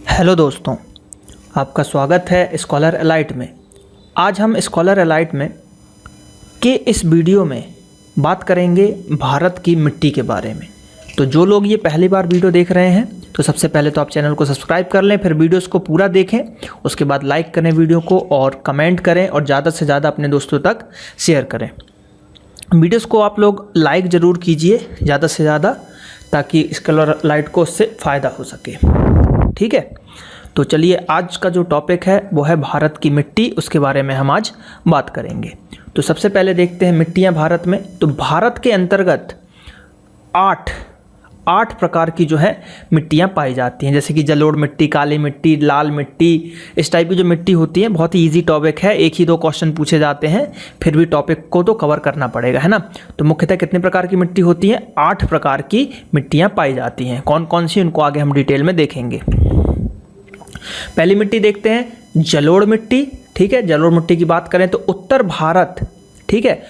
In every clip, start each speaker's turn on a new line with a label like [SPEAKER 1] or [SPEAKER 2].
[SPEAKER 1] Hello दोस्तों, आपका स्वागत है स्कॉलर एलाइट में। आज हम स्कॉलर एलाइट में के इस वीडियो में बात करेंगे भारत की मिट्टी के बारे में। तो जो लोग ये पहली बार वीडियो देख रहे हैं तो सबसे पहले तो आप चैनल को सब्सक्राइब कर लें, फिर वीडियोस को पूरा देखें, उसके बाद लाइक करें वीडियो को और कमेंट करें और ज़्यादा से ज़्यादा अपने दोस्तों तक शेयर करें। वीडियोस को आप लोग लाइक ज़रूर कीजिए ज़्यादा से ज़्यादा, ताकि स्कॉलर एलाइट को उससे फ़ायदा हो सके। ठीक है, तो चलिए आज का जो टॉपिक है वो है भारत की मिट्टी, उसके बारे में हम आज बात करेंगे। तो सबसे पहले देखते हैं मिट्टियाँ भारत में। तो भारत के अंतर्गत आठ प्रकार की जो है मिट्टियाँ पाई जाती हैं, जैसे कि जलोढ़ मिट्टी, काली मिट्टी, लाल मिट्टी। इस टाइप की जो मिट्टी होती है, बहुत ही ईजी टॉपिक है, एक ही दो क्वेश्चन पूछे जाते हैं, फिर भी टॉपिक को तो कवर करना पड़ेगा, है ना। तो मुख्यतः कितने प्रकार की मिट्टी होती है? 8 प्रकार की मिट्टियाँ पाई जाती हैं। कौन कौन सी, उनको आगे हम डिटेल में देखेंगे। पहली मिट्टी देखते हैं जलोढ़ मिट्टी। ठीक है, जलोढ़ मिट्टी की बात करें तो उत्तर भारत, ठीक है,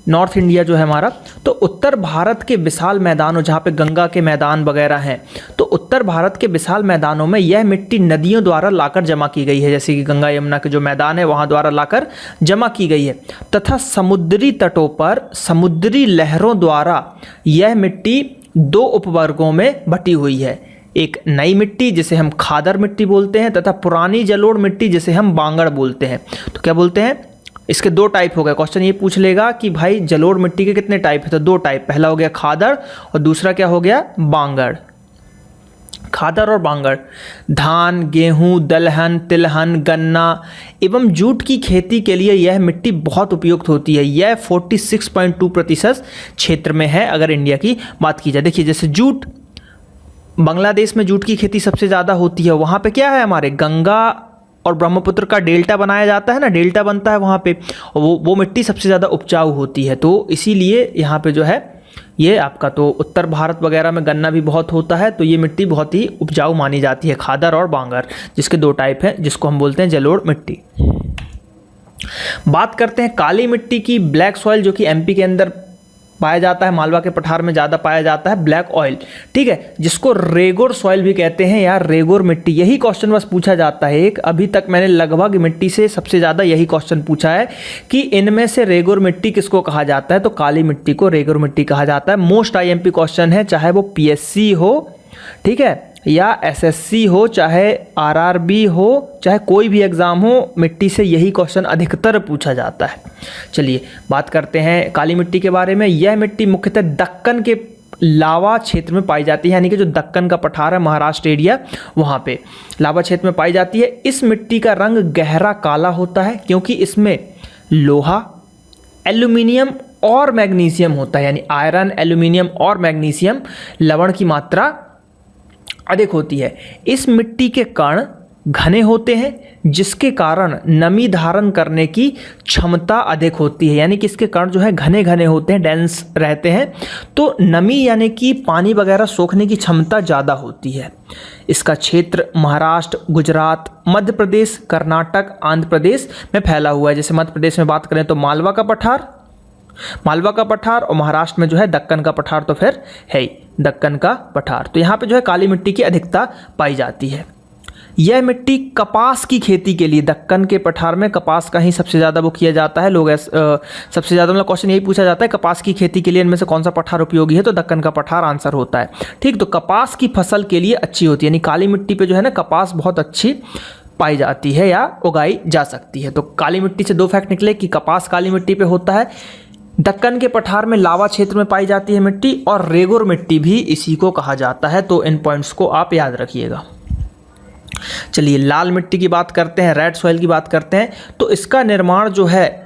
[SPEAKER 1] नॉर्थ इंडिया जो है हमारा, तो उत्तर भारत के विशाल मैदानों, जहाँ पे गंगा के मैदान वगैरह हैं, तो उत्तर भारत के विशाल मैदानों में यह मिट्टी नदियों द्वारा लाकर जमा की गई है, जैसे कि गंगा यमुना के जो मैदान है वहाँ द्वारा लाकर जमा की गई है, तथा समुद्री तटों पर समुद्री लहरों द्वारा यह मिट्टी 2 उपवर्गों में बटी हुई है। एक नई मिट्टी जिसे हम खादर मिट्टी बोलते हैं, तथा पुरानी जलोढ़ मिट्टी जिसे हम बांगड़ बोलते हैं। तो क्या बोलते हैं? इसके 2 टाइप हो गए। क्वेश्चन ये पूछ लेगा कि भाई जलोढ़ मिट्टी के कितने टाइप है, तो 2 टाइप। पहला हो गया खादर और दूसरा क्या हो गया? बांगड़। खादर और बांगड़ धान, गेहूं, दलहन, तिलहन, गन्ना एवं जूट की खेती के लिए यह मिट्टी बहुत उपयुक्त होती है। यह 46.2% क्षेत्र में है अगर इंडिया की बात की जाए। देखिए, जैसे जूट, बांग्लादेश में जूट की खेती सबसे ज़्यादा होती है। वहाँ पे क्या है, हमारे गंगा और ब्रह्मपुत्र का डेल्टा बनाया जाता है ना, डेल्टा बनता है वहाँ पे, और वो मिट्टी सबसे ज़्यादा उपजाऊ होती है। तो इसीलिए यहाँ पे जो है ये आपका, तो उत्तर भारत वगैरह में गन्ना भी बहुत होता है, तो ये मिट्टी बहुत ही उपजाऊ मानी जाती है, खादर और बांगर, जिसके 2 टाइप हैं, जिसको हम बोलते हैं जलोढ़ मिट्टी। बात करते हैं काली मिट्टी की, ब्लैक सॉइल, जो कि एमपी के अंदर पाया जाता है, मालवा के पठार में ज़्यादा पाया जाता है ब्लैक ऑयल, ठीक है, जिसको रेगोर सॉइल भी कहते हैं यार, रेगोर मिट्टी। यही क्वेश्चन बस पूछा जाता है एक, अभी तक मैंने लगभग मिट्टी से सबसे ज़्यादा यही क्वेश्चन पूछा है कि इनमें से रेगोर मिट्टी किसको कहा जाता है, तो काली मिट्टी को रेगोर मिट्टी कहा जाता है। मोस्ट आईएमपी क्वेश्चन है, चाहे वो पीएससी हो, ठीक है, या एसएससी हो, चाहे आरआरबी हो, चाहे कोई भी एग्ज़ाम हो, मिट्टी से यही क्वेश्चन अधिकतर पूछा जाता है। चलिए बात करते हैं काली मिट्टी के बारे में। यह मिट्टी मुख्यतः दक्कन के लावा क्षेत्र में पाई जाती है, यानी कि जो दक्कन का पठार है, महाराष्ट्र एरिया, वहाँ पे लावा क्षेत्र में पाई जाती है। इस मिट्टी का रंग गहरा काला होता है क्योंकि इसमें लोहा, एल्यूमिनियम और मैग्नीशियम होता है, यानी आयरन, एल्यूमिनियम और मैग्नीशियम लवण की मात्रा अधिक होती है। इस मिट्टी के कण घने होते हैं, जिसके कारण नमी धारण करने की क्षमता अधिक होती है, यानी कि इसके कण जो है घने घने होते हैं, डेंस रहते हैं, तो नमी यानी कि पानी वगैरह सोखने की क्षमता ज़्यादा होती है। इसका क्षेत्र महाराष्ट्र, गुजरात, मध्य प्रदेश, कर्नाटक, आंध्र प्रदेश में फैला हुआ है। जैसे मध्य प्रदेश में बात करें तो मालवा का पठार और महाराष्ट्र में जो है दक्कन का पठार, तो फिर है ही दक्कन का पठार। तो यहाँ पे जो है काली मिट्टी की अधिकता पाई जाती है। यह मिट्टी कपास की खेती के लिए, दक्कन के पठार में कपास का ही सबसे ज़्यादा वो किया जाता है। लोग सबसे ज़्यादा मतलब क्वेश्चन यही पूछा जाता है, कपास की खेती के लिए इनमें से कौन सा पठार उपयोगी है, तो दक्कन का पठार आंसर होता है। ठीक, तो कपास की फसल के लिए अच्छी होती है, यानी काली मिट्टी पे जो है ना कपास बहुत अच्छी पाई जाती है या उगाई जा सकती है। तो काली मिट्टी से 2 फैक्ट निकले कि कपास काली मिट्टी पे होता है, दक्कन के पठार में लावा क्षेत्र में पाई जाती है मिट्टी, और रेगोर मिट्टी भी इसी को कहा जाता है। तो इन पॉइंट्स को आप याद रखिएगा। चलिए लाल मिट्टी की बात करते हैं, रेड सॉइल की बात करते हैं। तो इसका निर्माण जो है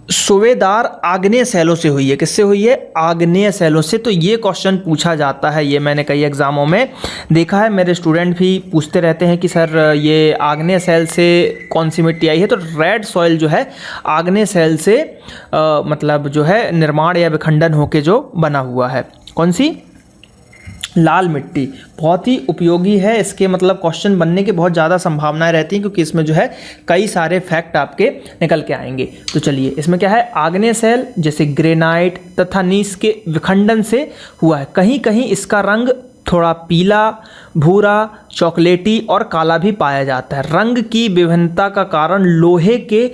[SPEAKER 1] सुवेदार आग्नेय शैलों से हुई है। किससे हुई है? आग्नेय शैलों से। तो ये क्वेश्चन पूछा जाता है, ये मैंने कई एग्जामों में देखा है, मेरे स्टूडेंट भी पूछते रहते हैं कि सर ये आग्नेय शैल से कौन सी मिट्टी आई है। तो रेड सॉइल जो है आग्नेय शैल से मतलब जो है निर्माण या विखंडन होके जो बना हुआ है। कौन सी? लाल मिट्टी बहुत ही उपयोगी है, इसके मतलब क्वेश्चन बनने की बहुत ज़्यादा संभावनाएं रहती हैं, क्योंकि इसमें जो है कई सारे फैक्ट आपके निकल के आएंगे। तो चलिए इसमें क्या है, आग्नेय शैल जैसे ग्रेनाइट तथा नीस के विखंडन से हुआ है। कहीं कहीं इसका रंग थोड़ा पीला, भूरा, चॉकलेटी और काला भी पाया जाता है। रंग की विभिन्नता का कारण लोहे के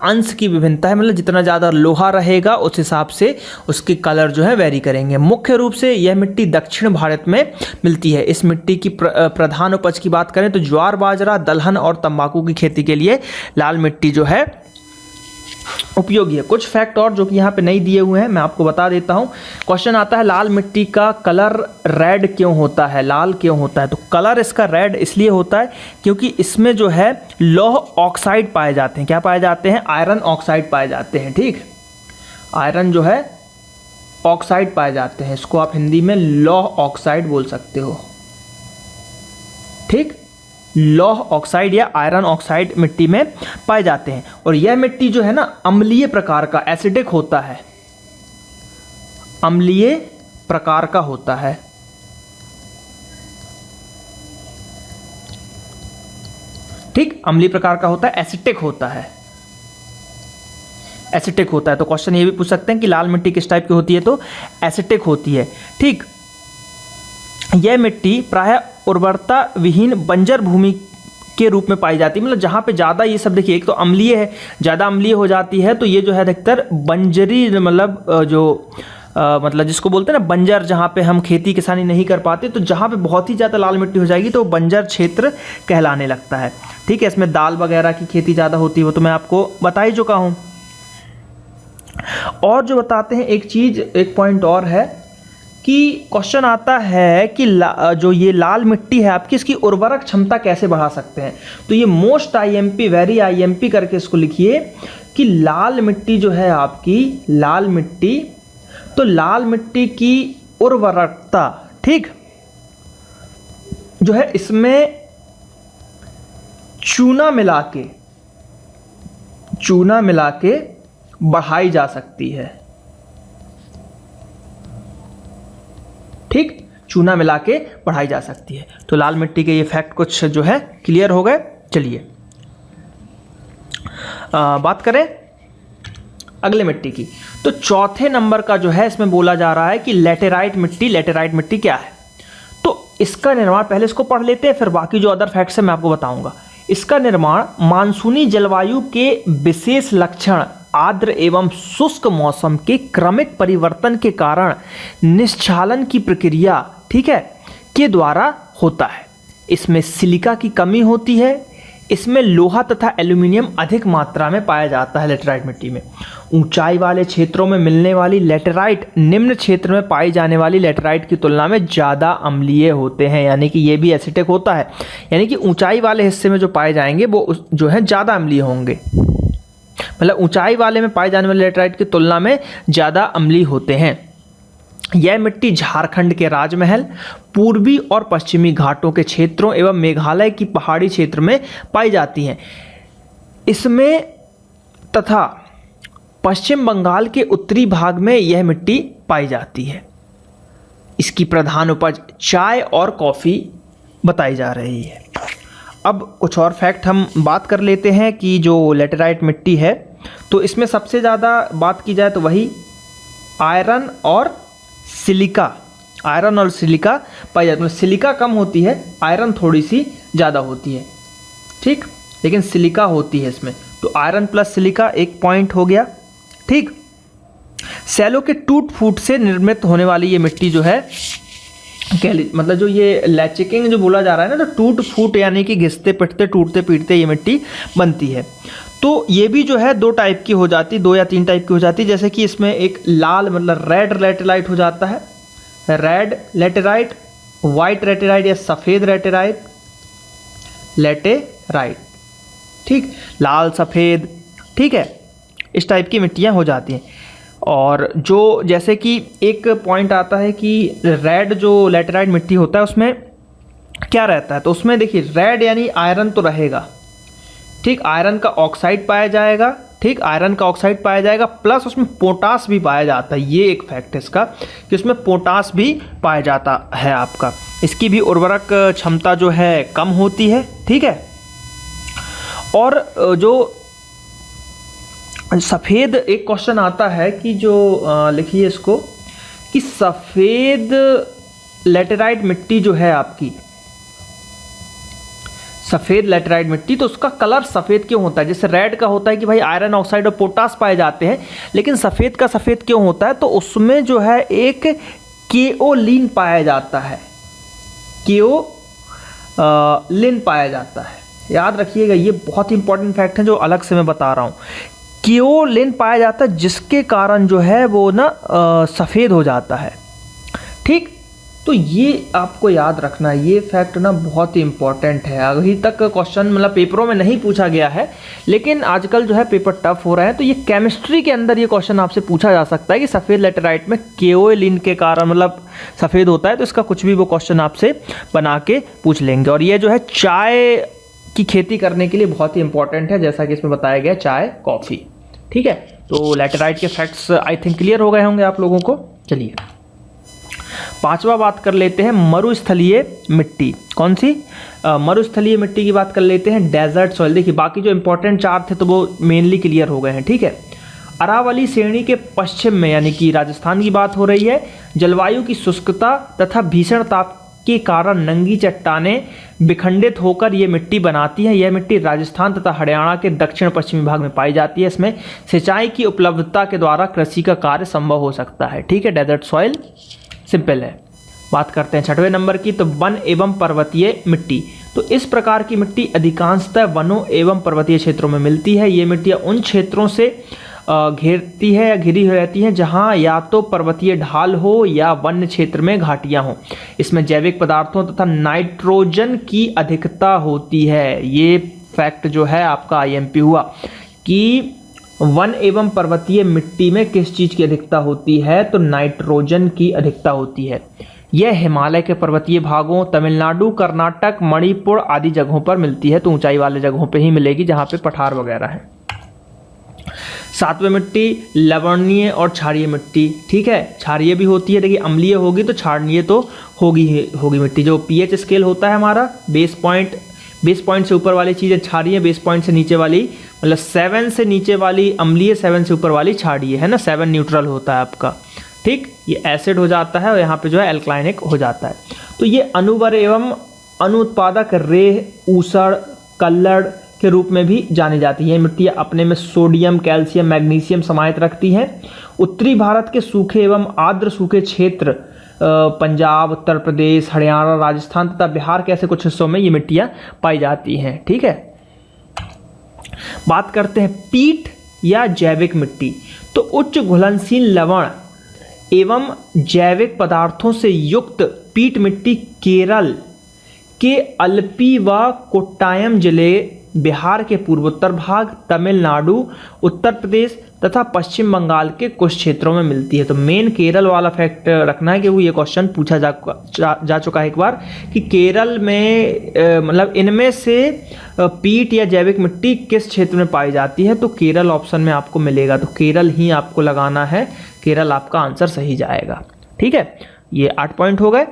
[SPEAKER 1] अंश की विभिन्नता है, मतलब जितना ज़्यादा लोहा रहेगा उस हिसाब से उसके कलर जो है वेरी करेंगे। मुख्य रूप से यह मिट्टी दक्षिण भारत में मिलती है। इस मिट्टी की प्रधान उपज की बात करें तो ज्वार, बाजरा, दलहन और तंबाकू की खेती के लिए लाल मिट्टी जो है उपयोगी है। कुछ फैक्ट और जो कि यहाँ पे नहीं दिए हुए हैं मैं आपको बता देता हूँ। क्वेश्चन आता है लाल मिट्टी का कलर रेड क्यों होता है, लाल क्यों होता है? तो कलर इसका रेड इसलिए होता है क्योंकि इसमें जो है लौह ऑक्साइड पाए जाते हैं। क्या पाए जाते हैं? आयरन ऑक्साइड पाए जाते हैं। ठीक, आयरन जो है ऑक्साइड पाए जाते हैं, इसको आप हिंदी में लौह ऑक्साइड बोल सकते हो। ठीक, लौह ऑक्साइड या आयरन ऑक्साइड मिट्टी में पाए जाते हैं। और यह मिट्टी जो है ना अम्लीय प्रकार का, एसिडिक होता है, अम्लीय प्रकार का होता है। ठीक, अम्लीय प्रकार का होता है, एसिडिक होता है, एसिडिक होता है। तो क्वेश्चन ये भी पूछ सकते हैं कि लाल मिट्टी किस टाइप की होती है, तो एसिडिक होती है। ठीक, यह मिट्टी प्रायः उर्वरता विहीन बंजर भूमि के रूप में पाई जाती है, मतलब जहाँ पे ज़्यादा ये सब देखिए, एक तो अम्लीय है, ज़्यादा अम्लीय हो जाती है तो ये जो है अधिकतर बंजरी, मतलब मतलब जिसको बोलते हैं ना बंजर, जहाँ पे हम खेती किसानी नहीं कर पाते, तो जहाँ पे बहुत ही ज़्यादा लाल मिट्टी हो जाएगी तो बंजर क्षेत्र कहलाने लगता है। ठीक है, इसमें दाल वगैरह की खेती ज़्यादा होती है, वो तो मैं आपको बता ही चुका हूँ। और जो बताते हैं एक चीज़, एक पॉइंट और है कि क्वेश्चन आता है कि जो ये लाल मिट्टी है आपकी, इसकी उर्वरक क्षमता कैसे बढ़ा सकते हैं? तो ये मोस्ट आईएमपी, वेरी आईएमपी करके इसको लिखिए कि लाल मिट्टी जो है आपकी, लाल मिट्टी, तो लाल मिट्टी की उर्वरकता, ठीक, जो है इसमें चूना मिला के बढ़ाई जा सकती है। ठीक, चूना मिला के बढ़ाई जा सकती है। तो लाल मिट्टी के ये फैक्ट कुछ जो है क्लियर हो गए। चलिए बात करें अगले मिट्टी की। तो चौथे नंबर का जो है इसमें बोला जा रहा है कि लेटेराइट मिट्टी। लेटेराइट मिट्टी क्या है? तो इसका निर्माण, पहले इसको पढ़ लेते हैं फिर बाकी जो अदर फैक्ट्स है मैं आपको बताऊंगा। इसका निर्माण मानसूनी जलवायु के विशेष लक्षण, आर्द्र एवं शुष्क मौसम के क्रमिक परिवर्तन के कारण निश्चालन की प्रक्रिया, ठीक है, के द्वारा होता है। इसमें सिलिका की कमी होती है। इसमें लोहा तथा एल्यूमिनियम अधिक मात्रा में पाया जाता है लेटेराइट मिट्टी में। ऊंचाई वाले क्षेत्रों में मिलने वाली लेटेराइट निम्न क्षेत्र में पाई जाने वाली लेटेराइट की तुलना में ज़्यादा अम्लीय होते हैं, यानी कि ये भी एसिडिक होता है, यानी कि ऊंचाई वाले हिस्से में जो पाए जाएंगे वो जो है ज़्यादा अम्लीय होंगे, मतलब ऊंचाई वाले में पाए जाने वाले लेटेराइट की तुलना में ज़्यादा अम्लीय होते हैं। यह मिट्टी झारखंड के राजमहल, पूर्वी और पश्चिमी घाटों के क्षेत्रों एवं मेघालय की पहाड़ी क्षेत्र में पाई जाती हैं। इसमें तथा पश्चिम बंगाल के उत्तरी भाग में यह मिट्टी पाई जाती है। इसकी प्रधान उपज चाय और कॉफ़ी बताई जा रही है। अब कुछ और फैक्ट हम बात कर लेते हैं कि जो लेटेराइट मिट्टी है तो इसमें सबसे ज़्यादा बात की जाए तो वही आयरन और सिलिका, आयरन और सिलिका पाई जाती है। सिलिका कम होती है, आयरन थोड़ी सी ज़्यादा होती है, ठीक, लेकिन सिलिका होती है इसमें। तो आयरन प्लस सिलिका एक पॉइंट हो गया। ठीक, सैलों के टूट फूट से निर्मित होने वाली ये मिट्टी जो है, मतलब जो ये लैचिकिंग जो बोला जा रहा है ना, तो टूट फूट यानी कि घिसते पिटते टूटते पीटते ये मिट्टी बनती है। तो ये भी जो है दो टाइप की हो जाती, 2 या 3 टाइप की हो जाती। जैसे कि इसमें एक लाल मतलब रेड लेटेराइट हो जाता है, रेड लेटेराइट, वाइट लेटेराइट या सफ़ेद लेटेराइट, ठीक, लाल सफ़ेद, ठीक है, इस टाइप की मिट्टियाँ हो जाती हैं। और जो जैसे कि एक पॉइंट आता है कि रेड जो लेटेराइट मिट्टी होता है उसमें क्या रहता है, तो उसमें देखिए रेड यानी आयरन तो रहेगा, ठीक, आयरन का ऑक्साइड पाया जाएगा, ठीक, आयरन का ऑक्साइड पाया जाएगा, प्लस उसमें पोटास भी पाया जाता है। ये एक फैक्ट है इसका कि उसमें पोटास भी पाया जाता है आपका। इसकी भी उर्वरक क्षमता जो है कम होती है, ठीक है। और जो सफ़ेद, एक क्वेश्चन आता है कि जो लिखिए इसको कि सफ़ेद लेटेराइट मिट्टी जो है आपकी, सफ़ेद लेटेराइट मिट्टी, तो उसका कलर सफ़ेद क्यों होता है? जैसे रेड का होता है कि भाई आयरन ऑक्साइड और पोटास पाए जाते हैं, लेकिन सफ़ेद का सफ़ेद क्यों होता है? तो उसमें जो है एक केओलिन पाया जाता है, केओलिन पाया जाता है। याद रखिएगा, ये बहुत ही इंपॉर्टेंट फैक्ट है जो अलग से मैं बता रहा हूँ। केओलिन पाया जाता है जिसके कारण जो है वो ना सफ़ेद हो जाता है। ठीक, तो ये आपको याद रखना है, ये फैक्ट ना बहुत ही इंपॉर्टेंट है। अभी तक क्वेश्चन मतलब पेपरों में नहीं पूछा गया है, लेकिन आजकल जो है पेपर टफ हो रहे हैं, तो ये केमिस्ट्री के अंदर ये क्वेश्चन आपसे पूछा जा सकता है कि सफ़ेद लेटेराइट में केओलिन के कारण मतलब सफ़ेद होता है, तो इसका कुछ भी वो क्वेश्चन आपसे बना के पूछ लेंगे। और ये जो है चाय की खेती करने के लिए बहुत ही इंपॉर्टेंट है, जैसा कि इसमें बताया गया, चाय कॉफ़ी। ठीक है, तो लेटेराइट के फैक्ट्स आई थिंक क्लियर हो गए होंगे आप लोगों को। चलिए पांचवा बात कर लेते हैं, मरुस्थलीय मिट्टी। कौन सी? मरुस्थलीय मिट्टी की बात कर लेते हैं, डेजर्ट सॉइल। देखिए बाकी जो इंपॉर्टेंट चार थे तो वो मेनली क्लियर हो गए हैं। ठीक है, अरावली श्रेणी के पश्चिम में यानी कि राजस्थान की बात हो रही है। जलवायु की शुष्कता तथा भीषण ताप के कारण नंगी चट्टानें विखंडित होकर ये मिट्टी बनाती है। यह मिट्टी राजस्थान तथा हरियाणा के दक्षिण पश्चिमी भाग में पाई जाती है। इसमें सिंचाई की उपलब्धता के द्वारा कृषि का कार्य संभव हो सकता है। ठीक है, डेजर्ट सॉइल सिंपल है। बात करते हैं छठवें नंबर की, तो वन एवं पर्वतीय मिट्टी। तो इस प्रकार की मिट्टी अधिकांशतः वनों एवं पर्वतीय क्षेत्रों में मिलती है। ये मिट्टियाँ उन क्षेत्रों से घेरती है या घिरी हुई रहती हैं जहां या तो पर्वतीय ढाल हो या वन्य क्षेत्र में घाटियां हों। इसमें जैविक पदार्थों तथा नाइट्रोजन की अधिकता होती है। ये फैक्ट जो है आपका आईएमपी हुआ कि वन एवं पर्वतीय मिट्टी में किस चीज़ की अधिकता होती है? तो नाइट्रोजन की अधिकता होती है। यह हिमालय के पर्वतीय भागों, तमिलनाडु, कर्नाटक, मणिपुर आदि जगहों पर मिलती है। तो ऊंचाई वाले जगहों पे ही मिलेगी जहाँ पे पठार वगैरह है। सातवें मिट्टी लवणीय और क्षारीय मिट्टी। ठीक है, क्षारीय भी होती है, देखिए अम्लीय होगी तो क्षारीय तो होगी मिट्टी। जो पीएच स्केल होता है हमारा, बेस पॉइंट से ऊपर वाली चीज़ें क्षारीय, बेस पॉइंट से नीचे वाली मतलब 7 से नीचे वाली अम्लीय, 7 से ऊपर वाली क्षारीय है ना। 7 न्यूट्रल होता है आपका। ठीक, ये एसिड हो जाता है और यहाँ पे जो है एल्कलाइनिक हो जाता है। तो ये अनुवर एवं अनुत्पादक रेह, ऊसड़, कल्लड़ के रूप में भी जानी जाती है। मिट्टियाँ अपने में सोडियम, कैल्शियम, मैग्नीशियम समाहित रखती हैं। उत्तरी भारत के सूखे एवं आर्द्र सूखे क्षेत्र, पंजाब, उत्तर प्रदेश, हरियाणा, राजस्थान तथा बिहार के ऐसे कुछ हिस्सों में ये मिट्टियाँ पाई जाती हैं। ठीक है, बात करते हैं पीट या जैविक मिट्टी। तो उच्च घुलनशील लवण एवं जैविक पदार्थों से युक्त पीट मिट्टी केरल के अल्पी व कोट्टायम जिले, बिहार के पूर्वोत्तर भाग, तमिलनाडु, उत्तर प्रदेश तथा पश्चिम बंगाल के कुछ क्षेत्रों में मिलती है। तो मेन केरल वाला फैक्ट रखना है कि वो ये क्वेश्चन पूछा जा चुका है एक बार कि केरल में मतलब इनमें से पीट या जैविक मिट्टी किस क्षेत्र में पाई जाती है। तो केरल ऑप्शन में आपको मिलेगा, तो केरल ही आपको लगाना है, केरल आपका आंसर सही जाएगा। ठीक है, ये 8 पॉइंट हो गए।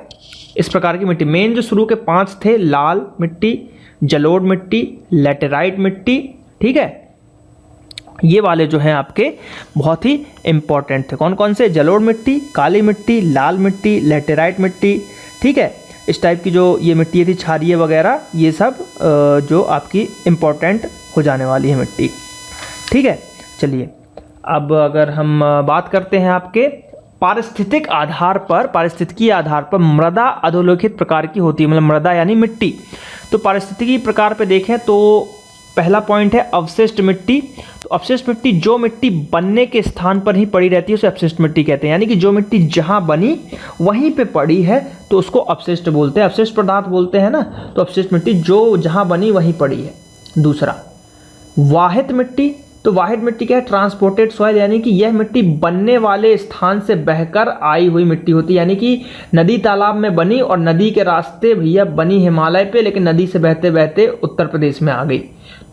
[SPEAKER 1] इस प्रकार की मिट्टी मेन जो शुरू के 5 थे, लाल मिट्टी, जलोढ़ मिट्टी, लेटेराइट मिट्टी। ठीक है, ये वाले जो हैं आपके बहुत ही इंपॉर्टेंट थे। कौन कौन से? जलोढ़ मिट्टी, काली मिट्टी, लाल मिट्टी, लेटेराइट मिट्टी। ठीक है, इस टाइप की जो ये मिट्टी थी, क्षारीय वगैरह, ये सब जो आपकी इंपॉर्टेंट हो जाने वाली है मिट्टी। ठीक है, चलिए अब अगर हम बात करते हैं आपके पारिस्थितिकी आधार पर मृदा अधोलेखित प्रकार की होती है, मतलब मृदा यानी मिट्टी। तो पारिस्थितिकी प्रकार पे देखें तो पहला पॉइंट है अवशिष्ट मिट्टी। तो अवशिष्ट मिट्टी जो मिट्टी बनने के स्थान पर ही पड़ी रहती है उसे अवशिष्ट मिट्टी कहते हैं। यानी कि जो मिट्टी जहां बनी वहीं पे पड़ी है तो उसको अवशिष्ट बोलते हैं, अवशिष्ट पदार्थ बोलते हैं ना। तो अवशिष्ट मिट्टी जो जहां बनी वहीं पड़ी है। दूसरा वाहित मिट्टी। तो वाहित मिट्टी क्या है? ट्रांसपोर्टेड सॉइल, यानी कि यह मिट्टी बनने वाले स्थान से बहकर आई हुई मिट्टी होती है। यानी कि नदी तालाब में बनी और नदी के रास्ते भैया बनी हिमालय पे, लेकिन नदी से बहते बहते उत्तर प्रदेश में आ गई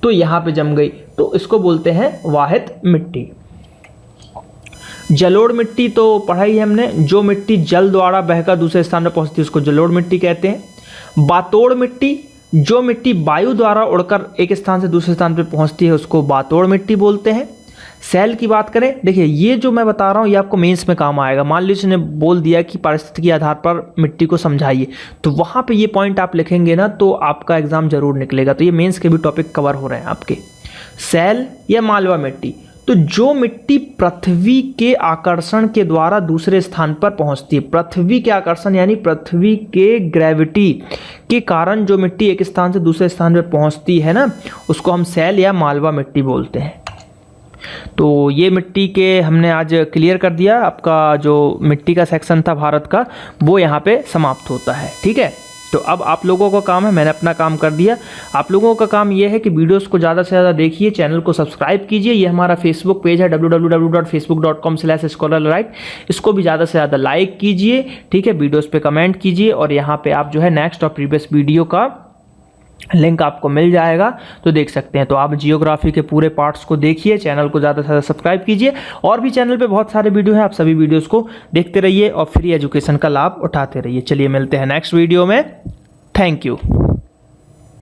[SPEAKER 1] तो यहाँ पे जम गई, तो इसको बोलते हैं वाहित मिट्टी। जलोढ़ मिट्टी तो पढ़ा ही हमने, जो मिट्टी जल द्वारा बहकर दूसरे स्थान पर पहुंचती है उसको जलोढ़ मिट्टी कहते हैं। बातोड़ मिट्टी, जो मिट्टी वायु द्वारा उड़कर एक स्थान से दूसरे स्थान पर पहुंचती है उसको बातोड़ मिट्टी बोलते हैं। सेल की बात करें, देखिए ये जो मैं बता रहा हूँ ये आपको मेंस में काम आएगा। मान लीजिए उसने बोल दिया कि परिस्थिति के आधार पर मिट्टी को समझाइए, तो वहाँ पे ये पॉइंट आप लिखेंगे ना तो आपका एग्जाम जरूर निकलेगा। तो ये मेंस के भी टॉपिक कवर हो रहे हैं आपके। सेल या मालवा मिट्टी, तो जो मिट्टी पृथ्वी के आकर्षण के द्वारा दूसरे स्थान पर पहुंचती है, पृथ्वी के आकर्षण यानी पृथ्वी के ग्रेविटी के कारण जो मिट्टी एक स्थान से दूसरे स्थान पर पहुंचती है ना, उसको हम सेल या मालवा मिट्टी बोलते हैं। तो ये मिट्टी के हमने आज क्लियर कर दिया। आपका जो मिट्टी का सेक्शन था भारत का वो यहाँ पे समाप्त होता है। ठीक है, तो अब आप लोगों का काम है, मैंने अपना काम कर दिया। आप लोगों का काम ये है कि वीडियोस को ज़्यादा से ज़्यादा देखिए, चैनल को सब्सक्राइब कीजिए। ये हमारा फेसबुक पेज है www.facebook.com/scholarlight, इसको भी ज़्यादा से ज़्यादा लाइक कीजिए। ठीक है, वीडियोस पे कमेंट कीजिए और यहाँ पे आप जो है नेक्स्ट और प्रीवियस वीडियो का लिंक आपको मिल जाएगा, तो देख सकते हैं। तो आप जियोग्राफी के पूरे पार्ट्स को देखिए, चैनल को ज़्यादा से ज़्यादा सब्सक्राइब कीजिए। और भी चैनल पे बहुत सारे वीडियो हैं, आप सभी वीडियोस को देखते रहिए और फ्री एजुकेशन का लाभ उठाते रहिए। चलिए मिलते हैं नेक्स्ट वीडियो में। Thank you.